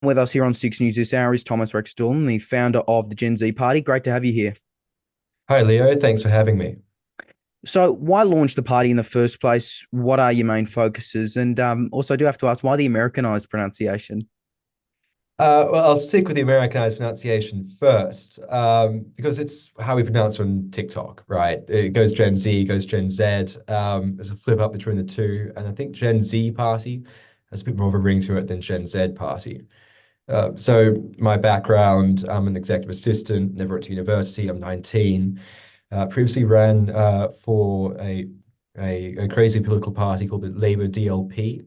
With us here on Six News this hour is Thomas Rex Doolan, the founder of the Gen Z Party. Great to have you here. Hi, Leo. Thanks for having me. So, why launch the party in the first place? What are your main focuses? And also, I do have to ask, why the Americanized pronunciation? Well, I'll stick with the Americanized pronunciation first, because it's how we pronounce it on TikTok, right? It goes Gen Z, goes Gen Z. There's a flip up between the two, and I think Gen Z Party has a bit more of a ring to it than Gen Z Party. So my background, I'm an executive assistant, never went to university. I'm 19. Previously ran for a crazy political party called the Labour DLP,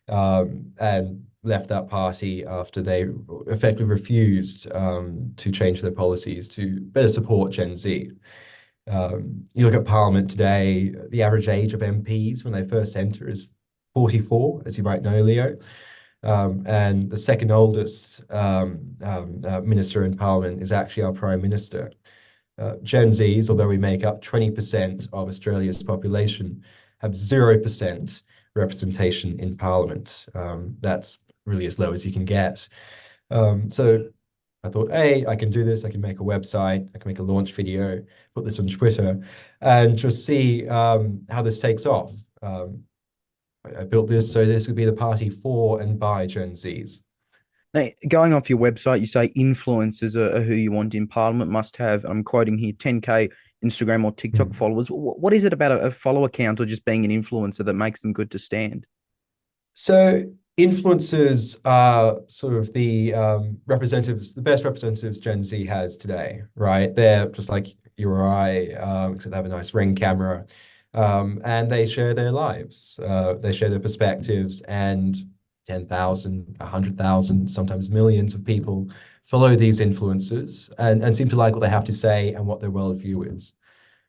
and left that party after they effectively refused to change their policies to better support Gen Z. You look at Parliament today, the average age of MPs when they first enter is 44, as you might know, Leo. And the second oldest minister in Parliament is actually our Prime Minister. Gen Zs, although we make up 20% of Australia's population, have 0% representation in Parliament. That's really as low as you can get. So I thought, hey, I can do this. I can make a website. I can make a launch video, put this on Twitter, and just see how this takes off. I built this so this would be the party for and by Gen Zs. Now, going off your website, you say influencers are who you want in Parliament must have, I'm quoting here, 10K Instagram or TikTok Hmm. followers. What is it about a follower count or just being an influencer that makes them good to stand? So influencers are sort of the representatives, the best representatives Gen Z has today, right? They're just like you or I, except they have a nice ring camera, and they share their lives. They share their perspectives, and 10,000, 100,000, sometimes millions of people follow these influencers and seem to like what they have to say and what their worldview is.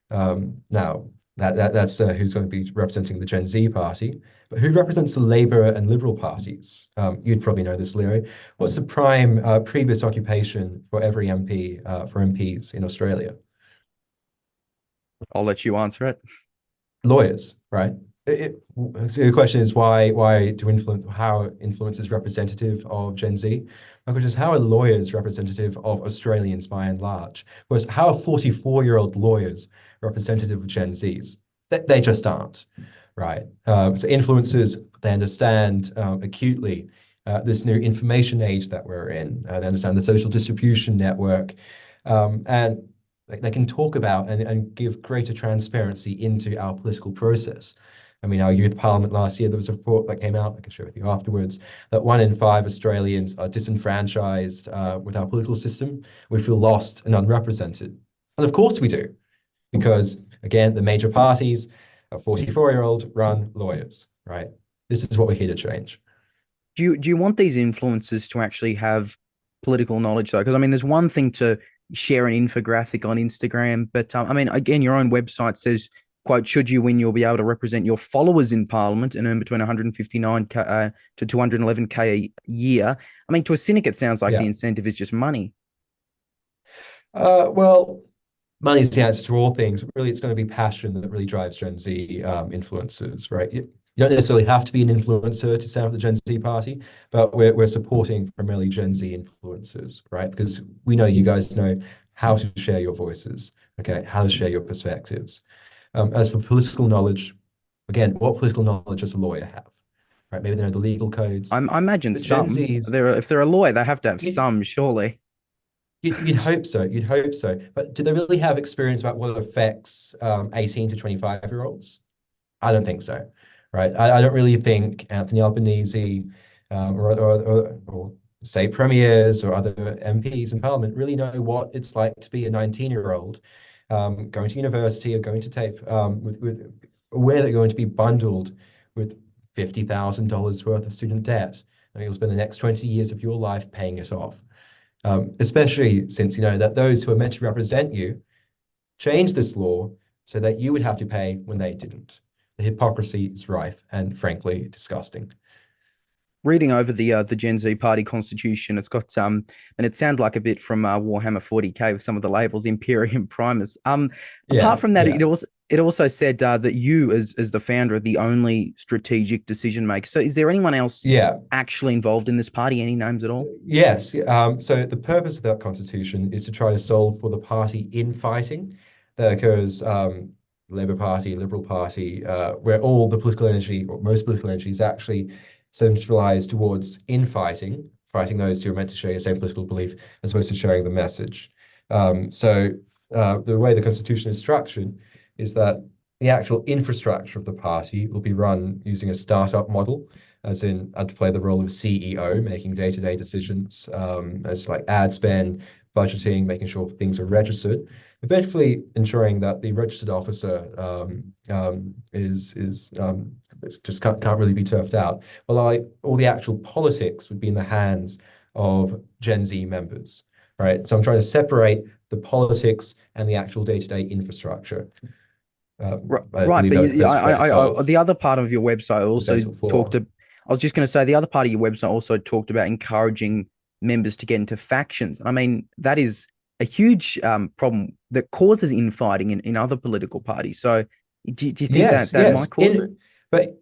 Now, that's who's going to be representing the Gen Z party. But who represents the Labour and Liberal parties? You'd probably know this, Leo. What's the prime previous occupation for every MP, for MPs in Australia? I'll let you answer it. Lawyers, right? So the question is how influence is representative of Gen Z? My question is how are lawyers representative of Australians by and large? Whereas how are 44-year-old lawyers representative of Gen Zs? They just aren't, right? So influencers, they understand acutely this new information age that we're in. They understand the social distribution network, and they can talk about and give greater transparency into our political process. I mean, our youth parliament last year, there was a report that came out, I can share with you afterwards, that 1 in 5 Australians are disenfranchised with our political system. We feel lost and unrepresented. And of course we do, because again, the major parties, a 44-year-old run lawyers, right? This is what we're here to change. Do you want these influencers to actually have political knowledge though? Because I mean, there's one thing to share an infographic on Instagram, but I mean, again, your own website says, "quote Should you win, you'll be able to represent your followers in Parliament and earn between 159K to 211K a year." I mean, to a cynic, it sounds like the Yeah. incentive is just money. Well, money is the answer to all things. Really, it's going to be passion that really drives Gen Z influencers, right? You don't necessarily have to be an influencer to stand up the Gen Z party, but we're supporting primarily Gen Z influencers, right? Because we know you guys know how to share your voices, okay, how to share your perspectives. As for political knowledge, again, what political knowledge does a lawyer have, right? Maybe they know the legal codes, I imagine but Gen some. Zs, If they're a lawyer, they have to have you, some, surely. you'd hope so. You'd hope so. But do they really have experience about what affects 18 to 25-year-olds? I don't think so. Right. I don't really think Anthony Albanese or state premiers or other MPs in Parliament really know what it's like to be a 19-year-old going to university or going to TAFE with where they're going to be bundled with $50,000 worth of student debt. And you'll spend the next 20 years of your life paying it off. Especially since you know that those who are meant to represent you changed this law so that you would have to pay when they didn't. The hypocrisy is rife and frankly disgusting. reading over the Gen Z party constitution. It's got and it sounded like a bit from Warhammer 40K with some of the labels, Imperium Primus. Apart Yeah, from that, yeah. it also said that you, as the founder, are the only strategic decision maker. So, is there anyone else Yeah. actually involved in this party? Any names at all? Yes. So the purpose of that constitution is to try to solve for the party infighting that occurs, Labour Party, Liberal Party, where all the political energy, or most political energy, is actually centralized towards infighting, fighting those who are meant to share the same political belief, as opposed to sharing the message. The way the constitution is structured is that the actual infrastructure of the party will be run using a startup model, as in I'd play the role of CEO, making day-to-day decisions, as like ad spend, budgeting, making sure things are registered, effectively ensuring that the registered officer is just can't really be turfed out. Well, all the actual politics would be in the hands of Gen Z members, right? So I'm trying to separate the politics and the actual day-to-day infrastructure. I Right, believe but that was the best way to solve the other part of your website the also fatal talked. flaw. I was just going to say the other part of your website also talked about encouraging members to get into factions. I mean, that is a huge problem that causes infighting in other political parties. So, do you think that Yes, that might yes. cause it?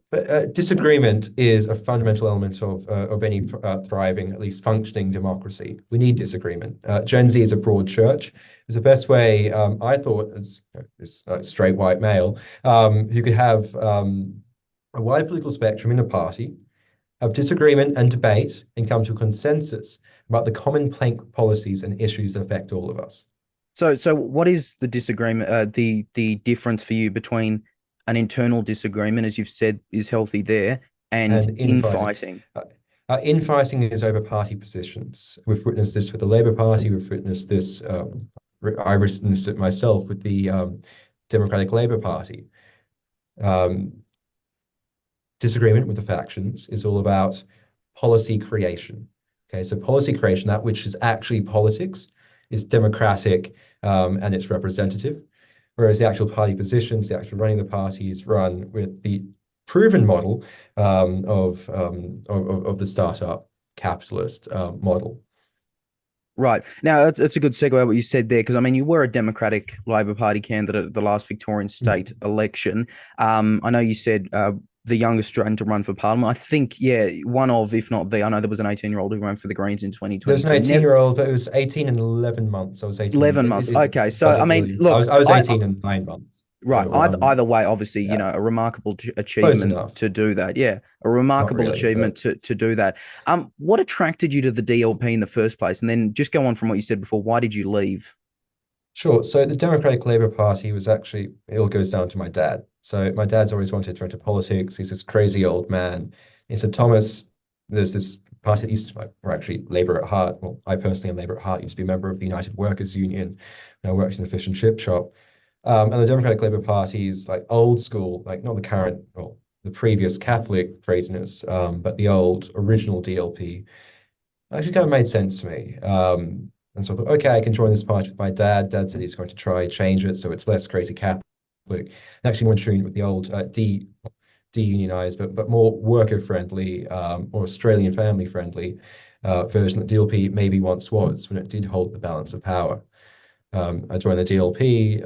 But disagreement is a fundamental element of any thriving, at least functioning democracy. We need disagreement. Gen Z is a broad church. It's the best way, I thought, as this straight white male, who could have a wide political spectrum in a party, have disagreement and debate, and come to a consensus about the common plank policies and issues that affect all of us. So what is the disagreement? The difference for you between an internal disagreement, as you've said, is healthy there, and And infighting. infighting. Infighting is over party positions. We've witnessed this with the Labour Party. We've witnessed this. I witnessed it myself with the Democratic Labour Party. Um, Disagreement with the factions is all about policy creation. Okay, so policy creation, that which is actually politics, is democratic and it's representative, whereas the actual party positions, the actual running the party is run with the proven model of the startup capitalist model. Right. Now, that's a good segue what you said there, because I mean, you were a Democratic Labor Party candidate at the last Victorian state election. I know you said the youngest Australian to run for Parliament. I think, yeah, one of, if not the, I know there was an 18-year-old who ran for the Greens in There was an 2022. 18-year-old, but it was 18 and 11 months. I was 18. 11 months. Okay. It So, I doesn't mean, really. look, I was I 18 and 9 months. right. So Either way, obviously, yeah, a remarkable close achievement enough. to do that. Yeah, a Not remarkable really, achievement but to do that. What attracted you to the DLP in the first place? And then just go on from what you said before. Why did you leave? sure. So the Democratic Labour Party was actually, it all goes down to my dad. So my dad's always wanted to enter politics. He's this crazy old man. He said, Thomas, there's this party that used to, we're actually Labour at heart. Well, I personally am Labour at heart. Used to be a member of the United Workers Union. And I worked in a fish and chip shop. And the Democratic Labour Party is like old school, like not the current, well, the previous Catholic craziness, but the old original DLP actually kind of made sense to me. And so I thought, okay, I can join this party with my dad. Dad said he's going to try and change it so it's less crazy Catholic, and actually more in tune with the old de-unionized, but more worker-friendly or Australian family-friendly version that DLP maybe once was when it did hold the balance of power. I joined the DLP,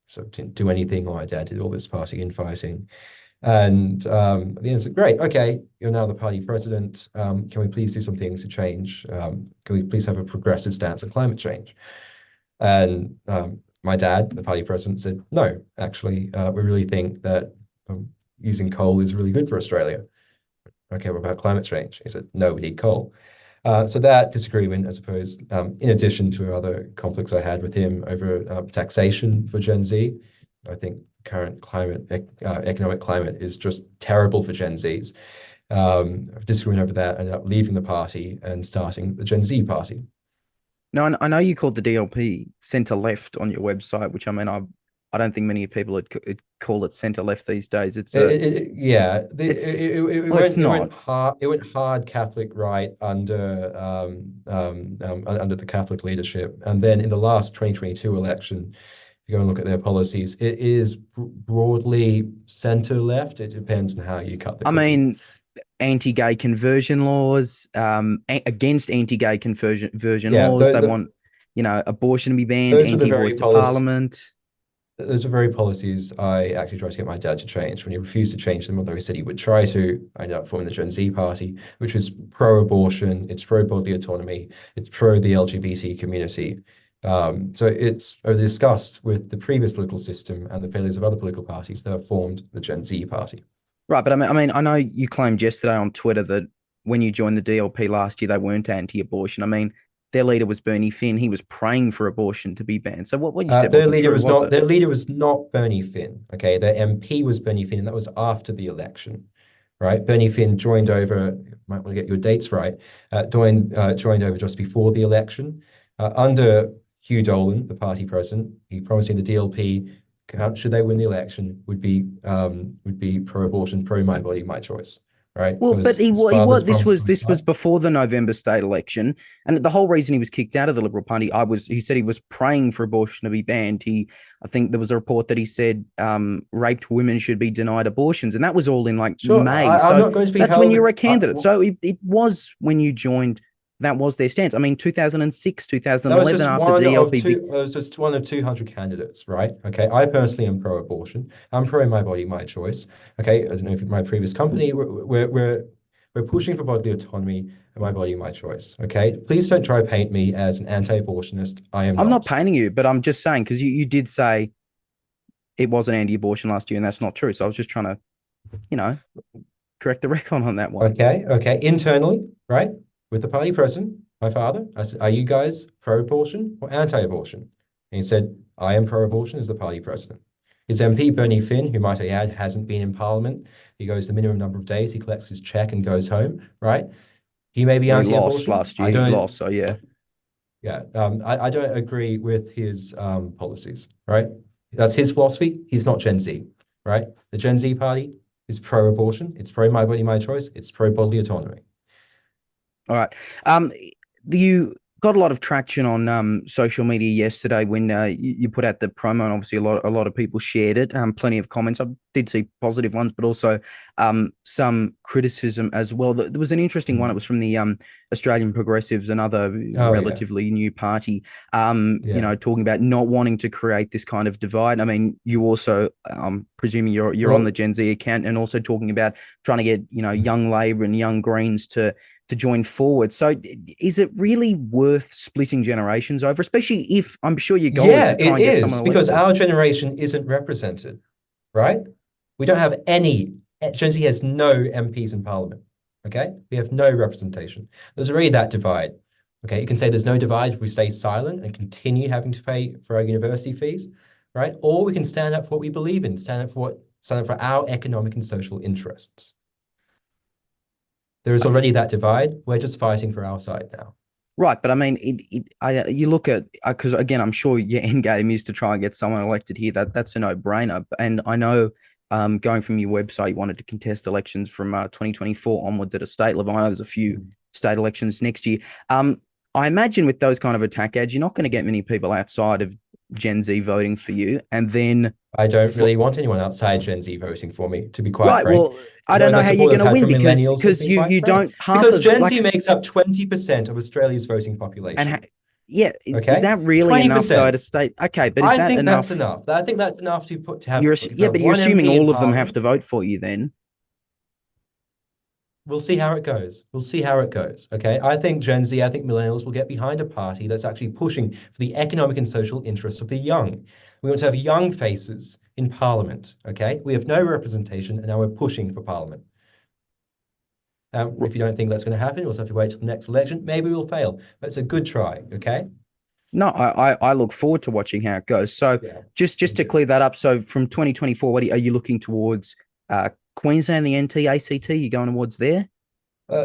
so didn't do anything while my dad did all this party infighting. And at the end, said, great, okay, you're now the party president. Can we please do some things to change? Can we please have a progressive stance on climate change? And my dad, the party president, said, no, actually, we really think that using coal is really good for Australia. Okay, what about climate change? He said, no, we need coal. So that disagreement, I suppose, in addition to other conflicts I had with him over taxation for Gen Z, I think current economic climate is just terrible for Gen Zs. Disagreement over that, ended up leaving the party and starting the Gen Z party. No, I know you called the DLP centre left on your website, which I mean, I don't think many people would call it centre left these days. Yeah, It's it well, it's went not. hard Catholic right under the Catholic leadership, and then in the last 2022 election, if you go and look at their policies, it is broadly center left. It depends on how you cut the I cookie. mean, anti-gay conversion laws, against anti-gay conversion Yeah, laws. They want, abortion to be banned, those were the very anti-voice to policies. parliament. Those are very policies I actually tried to get my dad to change. When he refused to change them, although he said he would try to, I ended up forming the Gen Z party, which was pro-abortion, it's pro-bodily autonomy, it's pro the LGBT community. So it's discussed with the previous political system and the failures of other political parties that have formed the Gen Z party. Right, but I know you claimed yesterday on Twitter that when you joined the DLP last year, they weren't anti-abortion. I mean, their leader was Bernie Finn. He was praying for abortion to be banned. So what you said wasn't true, was it? Their leader was not Bernie Finn. Okay, their MP was Bernie Finn, and that was after the election, right? Bernie Finn joined over. Might want to get your dates right. Joined over just before the election under Hugh Dolan, the party president. He promised in the DLP, should they win the election, would be pro-abortion, pro my body, my choice. Right? Well, It was but he his he father's was promise to his this was son. before the November state election, and the whole reason he was kicked out of the Liberal Party, he said he was praying for abortion to be banned. I think there was a report that he said raped women should be denied abortions, and that was all in like Sure, May. I'm So not going to be that's when held. you were a candidate. So it was when you joined. That was their stance. I mean, 2006, That was 2011, just after one the of DLP. two. It was just one of 200 candidates, right? Okay, I personally am pro-abortion. I'm pro my body, my choice. Okay, I don't know if my previous company we're pushing for bodily autonomy and my body, my choice. Okay, please don't try to paint me as an anti-abortionist. I am I'm not not. painting you, but I'm just saying because you did say it was an anti-abortion last year, and that's not true. So I was just trying to, you know, correct the record on that one. Okay. Internally, right, with the party president, my father, I said, "Are you guys pro-abortion or anti-abortion?" And he said, "I am pro-abortion," as the party president. His MP, Bernie Finn, who might I add hasn't been in Parliament, he goes the minimum number of days, he collects his check and goes home, right? He may be Well, he lost anti-abortion. last I year. He don't, lost, so yeah. yeah, I don't agree with his policies, right? That's his philosophy. He's not Gen Z, right? The Gen Z party is pro-abortion. It's pro my body, my choice. It's pro bodily autonomy. All right. Um, you got a lot of traction on social media yesterday when you put out the promo, and obviously a lot of people shared it. Plenty of comments. I did see positive ones, but also some criticism as well. There was an interesting one. It was from the Australian Progressives, another Oh yeah, relatively new party. yeah. Talking about not wanting to create this kind of divide. I mean, you also, presuming you're on the Well, Gen Z account, and also talking about trying to get young Labor and young Greens to join forward. So is it really worth splitting generations over, especially if I'm sure your goal is yeah, to try it and get someone is because elected? our generation isn't represented, right? We don't have any. Gen Z has no MPs in Parliament. Okay, we have no representation. There's already that divide. Okay, you can say there's no divide if we stay silent and continue having to pay for our university fees, right? Or we can stand up for what we believe in, stand up for our economic and social interests. There is I th- already that divide. We're just fighting for our side now. right, but I mean, you look at, because again, I'm sure your end game is to try and get someone elected here. That's a no brainer. And I know, going from your website, you wanted to contest elections from 2024 onwards at a state level. I know there's a few state elections next year. I imagine with those kind of attack ads, you're not going to get many people outside of Gen Z voting for you. And then I don't for, really want anyone outside Gen Z voting for me, to be quite right, frank. well, I don't know The how you're support going I've to had win from millennials has because been you quite great. don't half Because of Gen Z like makes up 20% of Australia's voting and population. yeah, is Okay? that really enough though 20%. to state? Okay, but is I that think that's enough? enough. I think that's enough to have if you Yeah, have but you're one assuming MP in all of them have Parliament. to vote for you then. We'll see how it goes. We'll see how it goes. Okay. I think Gen Z, I think millennials will get behind a party that's actually pushing for the economic and social interests of the young. We want to have young faces in Parliament. Okay. We have no representation and now we're pushing for Parliament. If you don't think that's going to happen, we'll have to wait till the next election. Maybe we'll fail, but it's a good try. Okay. No, I look forward to watching how it goes. So Yeah. just Me to too. clear that up, so from 2024, are you looking towards Queensland, the NT, ACT? You going towards there?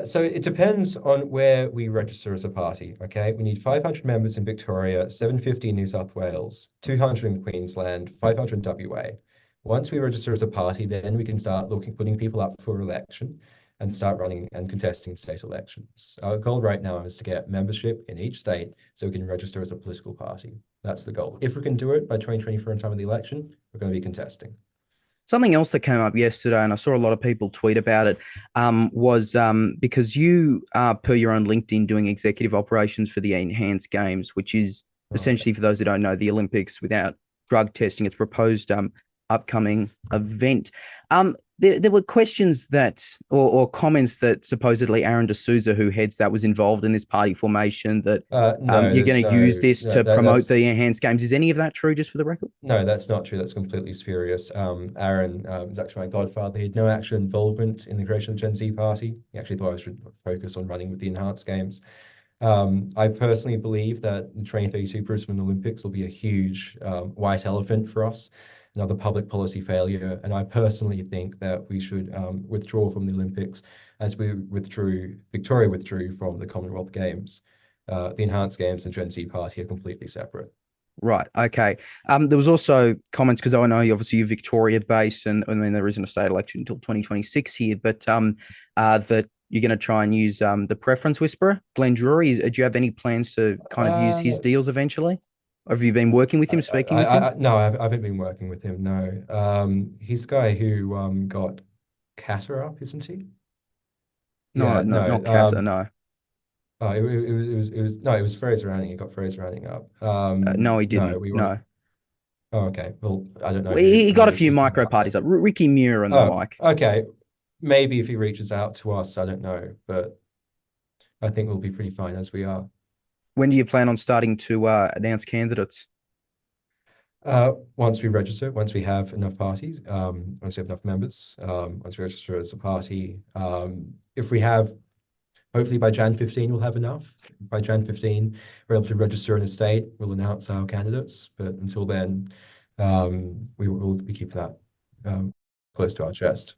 So it depends on where we register as a party. Okay, we need 500 members in Victoria, 750 in New South Wales, 200 in Queensland, 500 in WA. Once we register as a party, then we can start putting people up for election and start running and contesting state elections. Our goal right now is to get membership in each state so we can register as a political party. That's the goal. If we can do it by 2024 in time of the election, we're going to be contesting. Something else that came up yesterday, and I saw a lot of people tweet about it, was because you are, per your own LinkedIn, doing executive operations for the Enhanced Games, which is Oh, yeah. essentially, for those who don't know, the Olympics without drug testing. It's proposed upcoming event. There were questions that, or comments that supposedly Aaron D'Souza, who heads that, was involved in this party formation, that No, you're there's going to use no, this no to that, promote that's the Enhanced Games. Is any of that true, just for the record? no, that's not true. That's completely spurious. Aaron is actually my godfather. He had no actual involvement in the creation of the Gen Z party. He actually thought I should focus on running with the Enhanced Games. I personally believe that the 2032 Brisbane Olympics will be a huge white elephant for us, another public policy failure. And I personally think that we should withdraw from the Olympics as Victoria withdrew from the Commonwealth Games. The Enhanced Games and Gen Z Party are completely separate. Right. Okay. There was also comments, because I know obviously you're Victoria based, and I mean there isn't a state election until 2026 here, but that you're going to try and use the preference whisperer, Glenn Drury. Do you have any plans to kind of use his Uh, deals eventually? Have you been working with him, speaking with him? no, I haven't been working with him. No, he's the guy who got Qatar up, isn't he? No, Yeah, no, no. not Kazza. No, Oh, it was no, it was Fraser Anning. He got Fraser Anning up. no, he No, didn't. we want. No, Oh, okay. Well, I don't know well, who he who got a was few looking micro that parties up. like Ricky Muir and the Oh, like. okay. Maybe if he reaches out to us, I don't know, but I think we'll be pretty fine as we are. When do you plan on starting to announce candidates? Once we register, once we have enough parties, once we have enough members, once we register as a party, if we have, hopefully by Jan 15, we'll have enough. By Jan 15, we're able to register in a state, we'll announce our candidates. But until then, we will be keeping that close to our chest.